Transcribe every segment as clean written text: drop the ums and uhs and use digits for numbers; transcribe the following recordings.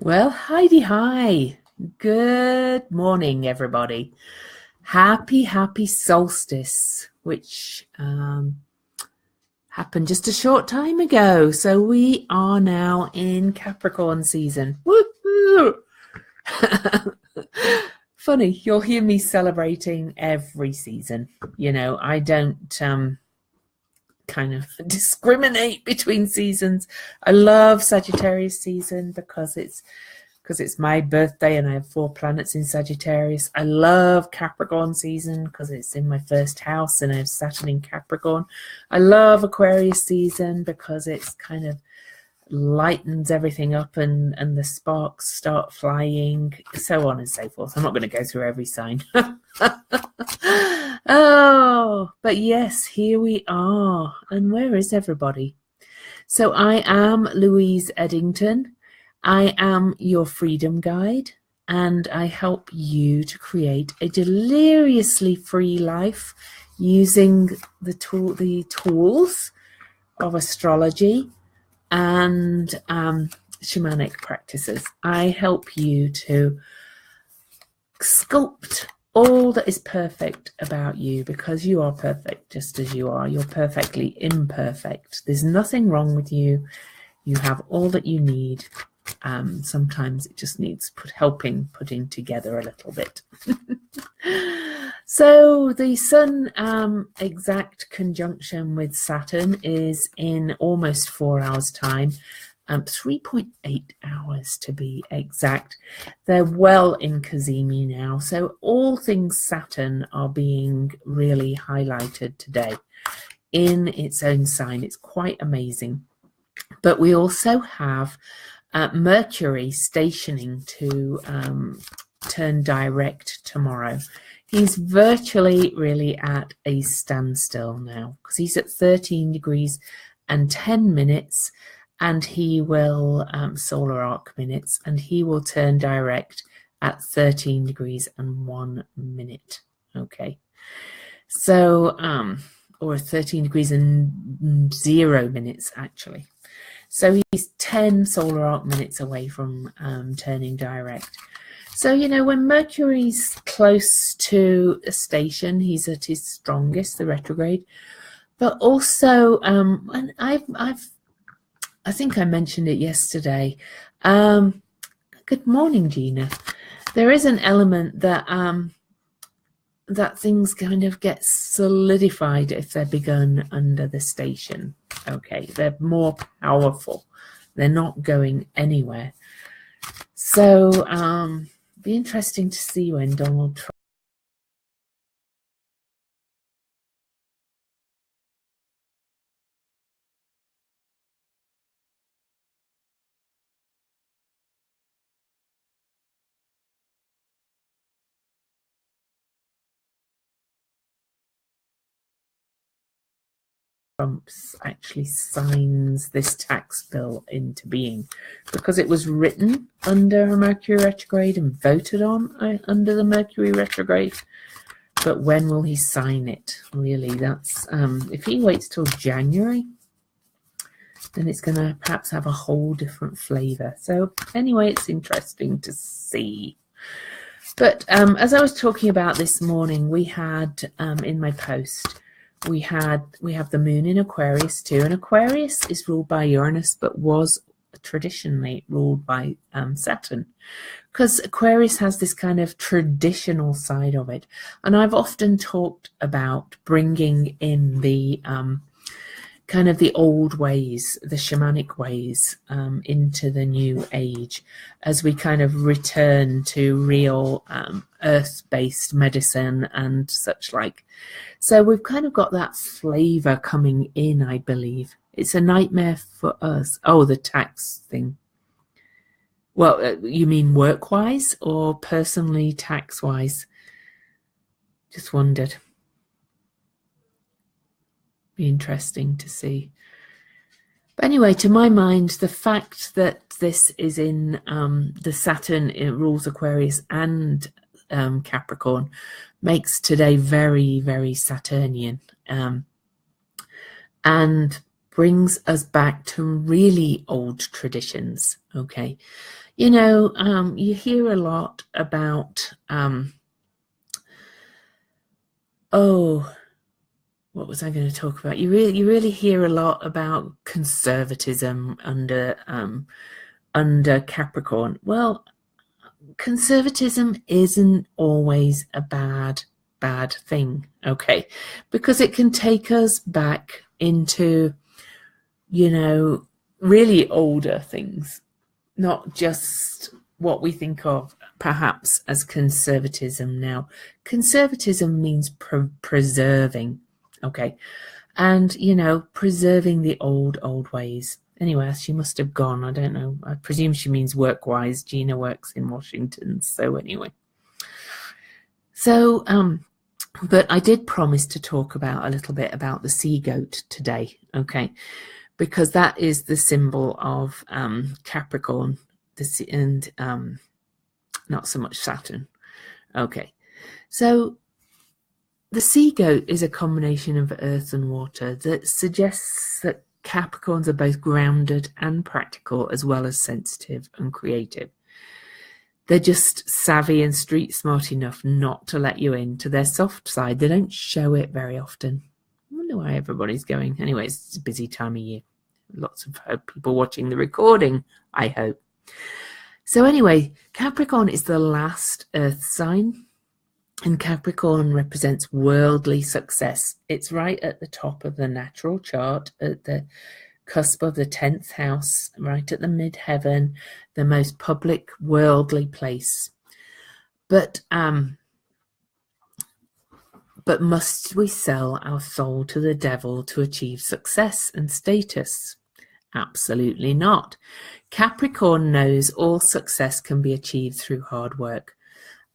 Well, Heidi, hi. Good morning, everybody. Happy solstice, which happened just a short time ago. So we are now in Capricorn season. Woohoo! Funny, you'll hear me celebrating every season. I don't kind of discriminate between seasons. I love Sagittarius season because it's my birthday and I have 4 planets in Sagittarius. I love Capricorn season because it's in my first house and I have Saturn in Capricorn. I love Aquarius season because it's kind of lightens everything up and the sparks start flying, so on and so forth. I'm not going to go through every sign. Oh, but yes, here we are. And where is everybody? So I am Louise Eddington. I am your freedom guide, and I help you to create a deliriously free life using the tools of astrology and shamanic practices. I help you to sculpt all that is perfect about you, because you are perfect just as you are. You're perfectly imperfect. There's nothing wrong with you. You have all that you need. Sometimes it just needs putting together a little bit. So the Sun exact conjunction with Saturn is in almost 4 hours time, 3.8 hours to be exact. They're well in Cazimi now, so all things Saturn are being really highlighted today in its own sign. It's quite amazing. But we also have Mercury stationing to turn direct tomorrow. He's virtually really at a standstill now because he's at 13 degrees and 10 minutes, and he will solar arc minutes, and he will turn direct at 13 degrees and 1 minute. Okay, so or 13 degrees and 0 minutes actually. So he's 10 solar arc minutes away from turning direct. So, when Mercury's close to a station, he's at his strongest, the retrograde. But also, and I think I mentioned it yesterday. Good morning, Gina. There is an element that that things kind of get solidified if they're begun under the station. Okay, they're more powerful. They're not going anywhere. So, be interesting to see when Donald Trump actually signs this tax bill into being, because it was written under a Mercury retrograde and voted on under the Mercury retrograde. But when will he sign it? Really, that's if he waits till January, then it's going to perhaps have a whole different flavor. So anyway, it's interesting to see. But as I was talking about this morning, we had in my post, we have the moon in Aquarius too, and Aquarius is ruled by Uranus, but was traditionally ruled by Saturn, because Aquarius has this kind of traditional side of it. And I've often talked about bringing in the kind of the old ways, the shamanic ways, into the new age, as we kind of return to real earth-based medicine and such like. So we've kind of got that flavor coming in, I believe. It's a nightmare for us. Oh, the tax thing. Well, you mean work-wise or personally tax-wise? Just wondered. Be interesting to see. But anyway, to my mind, the fact that this is in the Saturn, it rules Aquarius and Capricorn, makes today very, very Saturnian. And brings us back to really old traditions. Okay, you know, you hear a lot about what was I going to talk about? You really hear a lot about conservatism under Capricorn. Well, conservatism isn't always a bad thing, okay? Because it can take us back into, you know, really older things, not just what we think of perhaps as conservatism now. Conservatism means preserving, okay? And, you know, preserving the old ways. Anyway, she must have gone. I don't know. I presume she means work-wise. Gina works in Washington. So anyway. So, but I did promise to talk about a little bit about the sea goat today, okay? Because that is the symbol of Capricorn, and not so much Saturn. Okay. So the sea goat is a combination of earth and water that suggests that Capricorns are both grounded and practical, as well as sensitive and creative. They're just savvy and street smart enough not to let you into their soft side. They don't show it very often. I wonder why everybody's going. Anyway, it's a busy time of year. Lots of people watching the recording, I hope. So anyway, Capricorn is the last earth sign, and Capricorn represents worldly success. It's right at the top of the natural chart, at the cusp of the 10th house, right at the midheaven, the most public worldly place. But must we sell our soul to the devil to achieve success and status? Absolutely not. Capricorn knows all success can be achieved through hard work.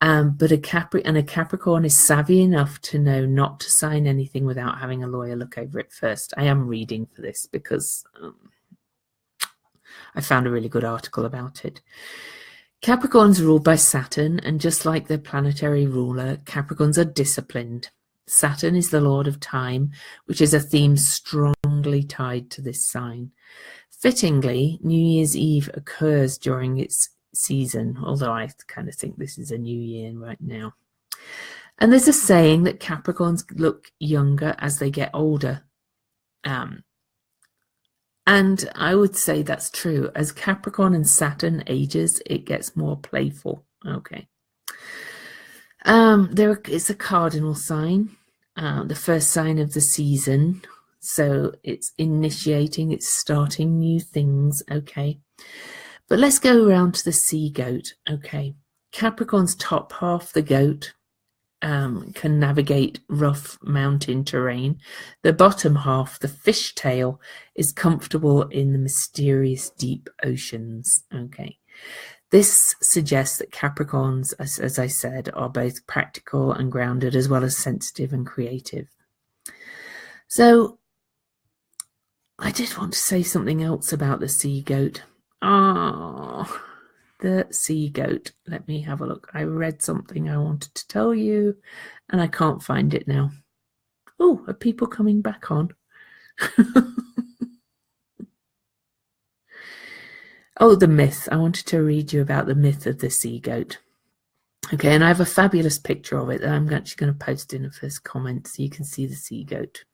But a Capricorn is savvy enough to know not to sign anything without having a lawyer look over it first. I am reading for this because I found a really good article about it. Capricorns are ruled by Saturn, and just like their planetary ruler, Capricorns are disciplined. Saturn is the lord of time, which is a theme strongly tied to this sign. Fittingly, New Year's Eve occurs during its season, although I kind of think this is a new year right now. And there's a saying that Capricorns look younger as they get older. And I would say that's true. As Capricorn and Saturn ages, it gets more playful. Okay. It's a cardinal sign, the first sign of the season. So it's initiating, it's starting new things. Okay. But let's go around to the sea goat. Okay. Capricorn's top half, the goat, can navigate rough mountain terrain. The bottom half, the fishtail, is comfortable in the mysterious deep oceans. Okay. This suggests that Capricorns, as I said, are both practical and grounded, as well as sensitive and creative. So I did want to say something else about the sea goat. Oh, the sea goat. Let me have a look. I read something I wanted to tell you, and I can't find it now. Oh, are people coming back on? Oh, the myth. I wanted to read you about the myth of the sea goat. Okay, and I have a fabulous picture of it that I'm actually going to post in the first comment so you can see the sea goat.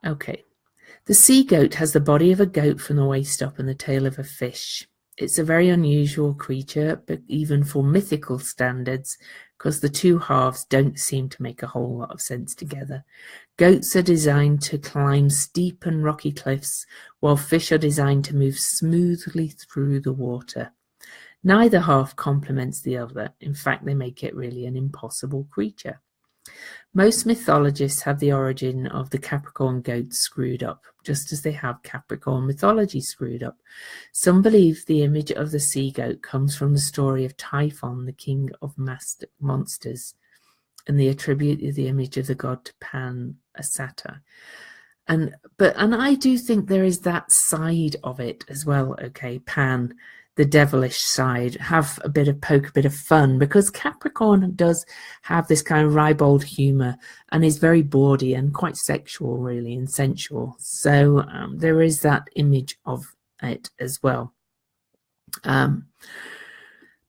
Okay. The sea goat has the body of a goat from the waist up and the tail of a fish. It's a very unusual creature, but even for mythical standards, because the two halves don't seem to make a whole lot of sense together. Goats are designed to climb steep and rocky cliffs, while fish are designed to move smoothly through the water. Neither half complements the other. In fact, they make it really an impossible creature. Most mythologists have the origin of the Capricorn goat screwed up, just as they have Capricorn mythology screwed up. Some believe the image of the sea goat comes from the story of Typhon, the king of monsters, and they attribute the image of the god to Pan, a satyr. And I do think there is that side of it as well. Okay, Pan, the devilish side, have a bit of poke, a bit of fun, because Capricorn does have this kind of ribald humor and is very bawdy and quite sexual, really, and sensual. So there is that image of it as well.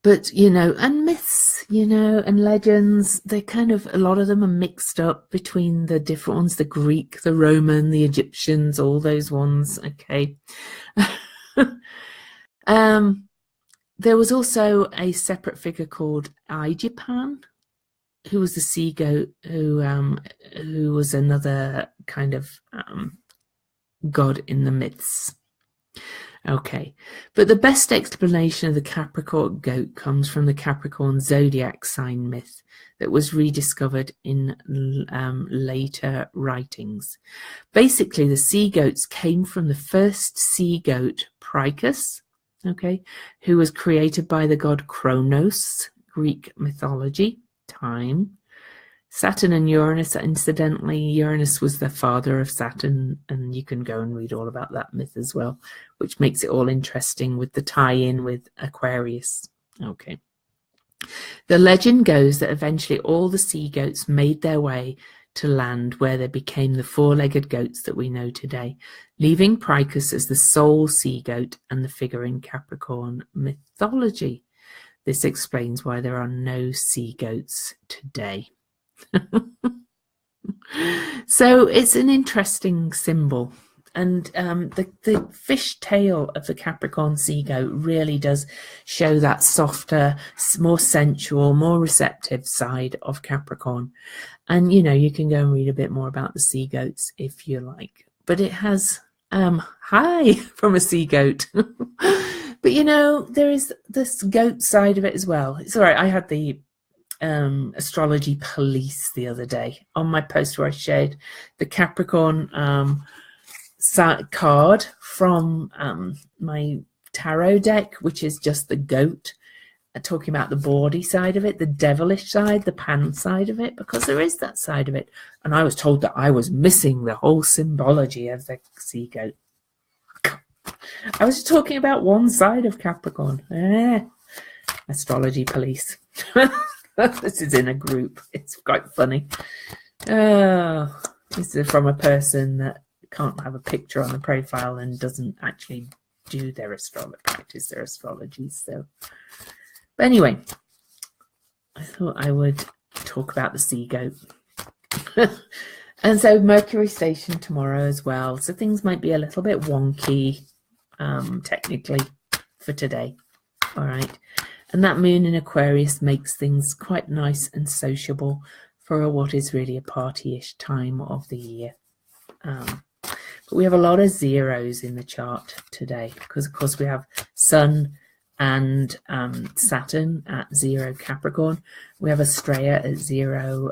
But, you know, and myths, you know, and legends, they kind of, a lot of them are mixed up between the different ones, the Greek, the Roman, the Egyptians, all those ones. Okay. There was also a separate figure called Ijapan, who was the sea goat, who was another kind of god in the myths. Okay, but the best explanation of the Capricorn goat comes from the Capricorn zodiac sign myth that was rediscovered in later writings. Basically, the sea goats came from the first sea goat, Prychus, okay, who was created by the god Kronos, Greek mythology, time. Saturn and Uranus, incidentally, Uranus was the father of Saturn, and you can go and read all about that myth as well, which makes it all interesting with the tie-in with Aquarius. Okay. The legend goes that eventually all the sea goats made their way to land, where they became the four-legged goats that we know today, leaving Prychus as the sole sea goat and the figure in Capricorn mythology. This explains why there are no sea goats today. So it's an interesting symbol, and the fish tail of the Capricorn sea goat really does show that softer, more sensual, more receptive side of Capricorn. And you know, you can go and read a bit more about the sea goats if you like, but it has hi from a sea goat. But you know, there is this goat side of it as well. It's all right. I had the astrology police the other day on my post where I shared the Capricorn card from my tarot deck, which is just the goat, talking about the bawdy side of it, the devilish side, the Pan side of it, because there is that side of it. And I was told that I was missing the whole symbology of the sea goat. I was talking about one side of Capricorn. Astrology police. This is in a group. It's quite funny. Oh, this is from a person that can't have a picture on the profile and doesn't actually do their practice their astrology. So, but anyway, I thought I would talk about the sea goat. And so Mercury station tomorrow as well. So things might be a little bit wonky, technically, for today. All right. And that moon in Aquarius makes things quite nice and sociable for what is really a party-ish time of the year. But we have a lot of zeros in the chart today because, of course, we have Sun and Saturn at 0 Capricorn. We have Estrella at 0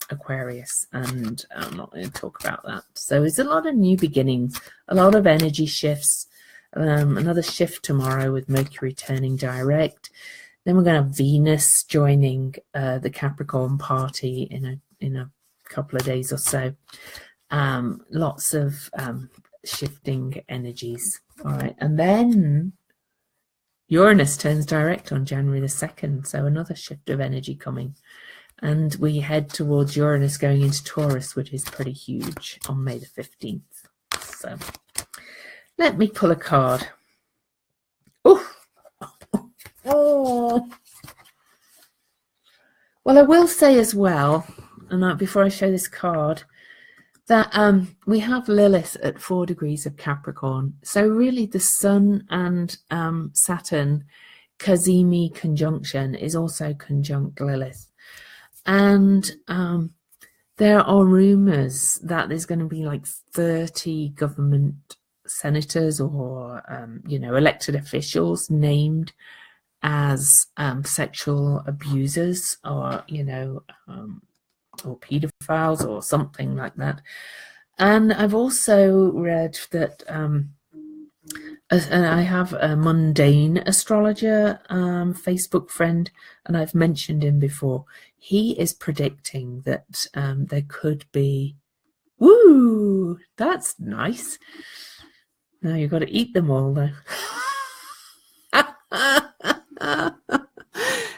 Aquarius, and I'm not going to talk about that. So it's a lot of new beginnings, a lot of energy shifts. Another shift tomorrow with Mercury turning direct. Then we're going to have Venus joining the Capricorn party in a couple of days or so. Lots of shifting energies. All right, and then Uranus turns direct on January the 2nd, so another shift of energy coming. And we head towards Uranus going into Taurus, which is pretty huge, on May the 15th. So let me pull a card. Oh. Well, I will say as well, and before I show this card, that we have Lilith at 4 degrees of Capricorn. So really the Sun and Saturn Kazemi conjunction is also conjunct Lilith. And there are rumors that there's going to be like 30 government senators or, elected officials named as sexual abusers or, or pedophiles or something like that. And I've also read that, and I have a mundane astrologer Facebook friend, and I've mentioned him before. He is predicting that there could be, Woo! That's nice. Now you've got to eat them all, though.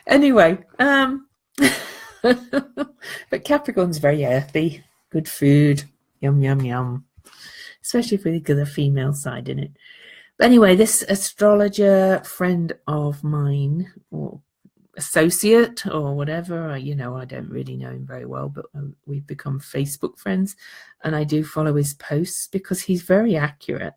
Anyway, but Capricorn's very earthy, good food, yum, yum, yum, especially if we get the female side in it. But anyway, this astrologer friend of mine, or associate or whatever, you know, I don't really know him very well, but we've become Facebook friends, and I do follow his posts because he's very accurate.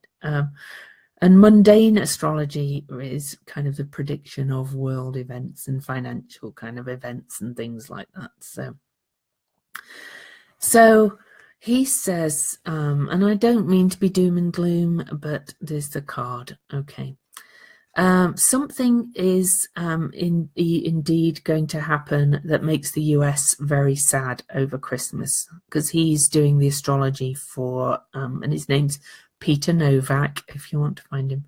And mundane astrology is kind of the prediction of world events and financial kind of events and things like that. So he says, and I don't mean to be doom and gloom, but there's the card. Okay. Something is indeed going to happen that makes the US very sad over Christmas, because he's doing the astrology for, and his name's Peter Novak, if you want to find him.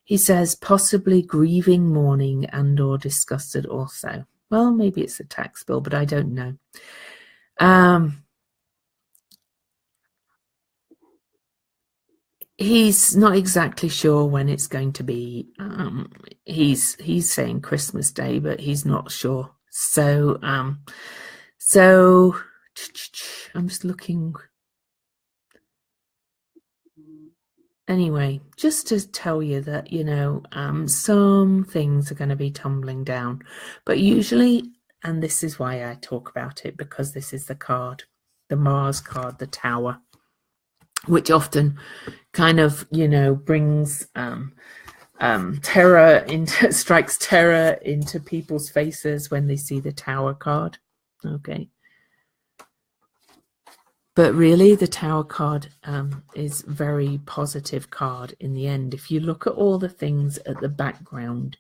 He says possibly grieving, mourning, and or disgusted also. Well, maybe it's a tax bill, but I don't know. He's not exactly sure when it's going to be. He's saying Christmas Day, but he's not sure. So I'm just looking. Anyway, just to tell you that, you know, some things are going to be tumbling down, but usually, and this is why I talk about it, because this is the card, the Mars card, the Tower, which often kind of, you know, brings terror into, strikes terror into people's faces when they see the Tower card. Okay. But really, the Tower card is a very positive card in the end. If you look at all the things at the background,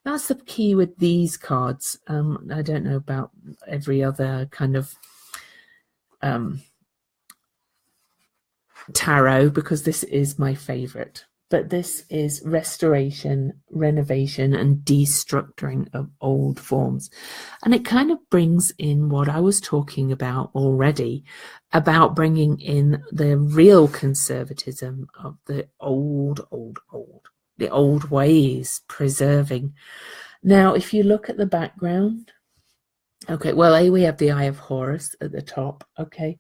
that's the key with these cards. I don't know about every other kind of tarot, because this is my favorite. But this is restoration, renovation, and destructuring of old forms. And it kind of brings in what I was talking about already, about bringing in the real conservatism of the old ways, preserving. Now, if you look at the background, okay, well, we have the Eye of Horus at the top, okay,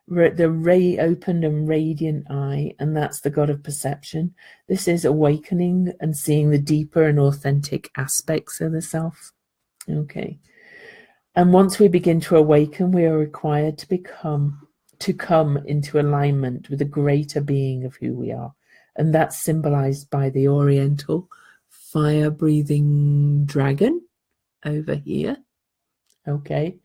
the ray opened and radiant eye, and that's the god of perception. This is awakening and seeing the deeper and authentic aspects of the self. Okay. And once we begin to awaken, we are required to come into alignment with the greater being of who we are. And that's symbolized by the oriental fire-breathing dragon over here. Okay.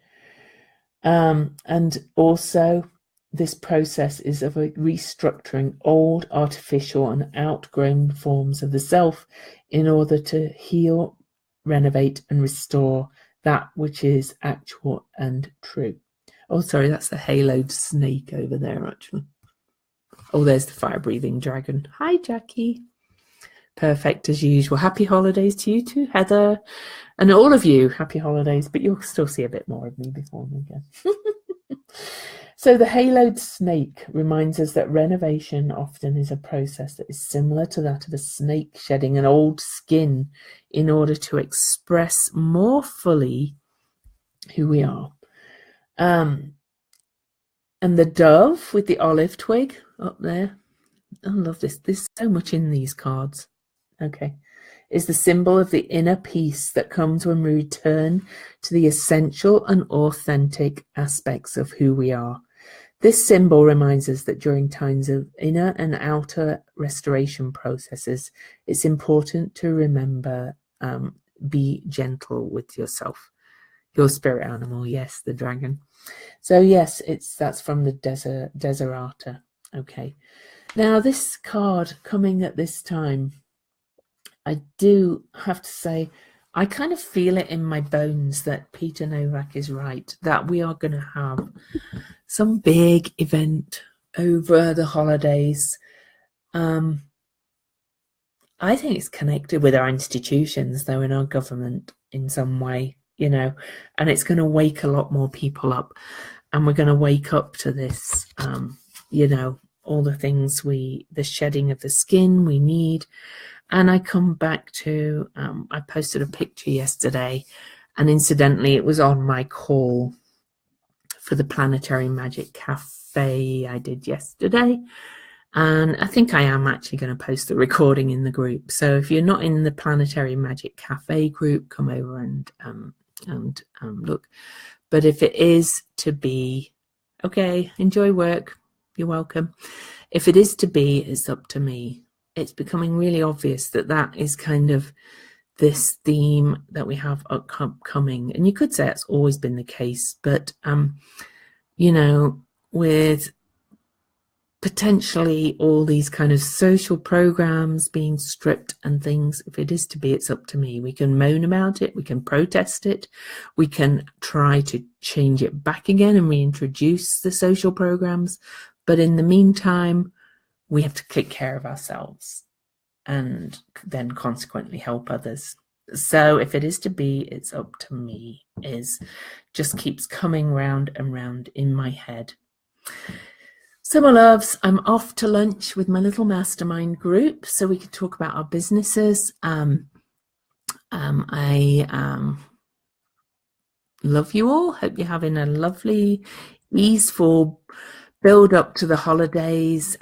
And also, this process is of a restructuring old, artificial, and outgrown forms of the self in order to heal, renovate, and restore that which is actual and true. Oh, sorry, that's the haloed snake over there, actually. Oh, there's the fire-breathing dragon. Hi, Jackie. Perfect, as usual. Happy holidays to you too, Heather. And all of you, happy holidays, but you'll still see a bit more of me before me again. So the haloed snake reminds us that renovation often is a process that is similar to that of a snake shedding an old skin in order to express more fully who we are. And the dove with the olive twig up there, I love this. There's so much in these cards. Okay. Is the symbol of the inner peace that comes when we return to the essential and authentic aspects of who we are. This symbol reminds us that during times of inner and outer restoration processes, it's important to remember, be gentle with yourself. Your spirit animal, yes, the dragon. So yes, that's from the Desiderata. Okay. Now this card coming at this time, I do have to say, I kind of feel it in my bones that Peter Novak is right, that we are going to have some big event over the holidays. I think it's connected with our institutions, though, in our government in some way, you know, and it's going to wake a lot more people up, and we're going to wake up to this you know, all the things the shedding of the skin we need. And I come back to, I posted a picture yesterday, and incidentally, it was on my call for the Planetary Magic Cafe I did yesterday. And I think I am actually going to post the recording in the group. So if you're not in the Planetary Magic Cafe group, come over and look. But if it is to be, okay, enjoy work, you're welcome. If it is to be, it's up to me. It's becoming really obvious that that is kind of this theme that we have upcoming. And you could say it's always been the case, but, you know, with potentially all these kind of social programs being stripped and things, if it is to be, it's up to me. We can moan about it, we can protest it, we can try to change it back again and reintroduce the social programs, but in the meantime we have to take care of ourselves and then consequently help others. So if it is to be, it's up to me, is just keeps coming round and round in my head. So my loves, I'm off to lunch with my little mastermind group so we can talk about our businesses. I love you all. Hope you're having a lovely, easeful build up to the holidays.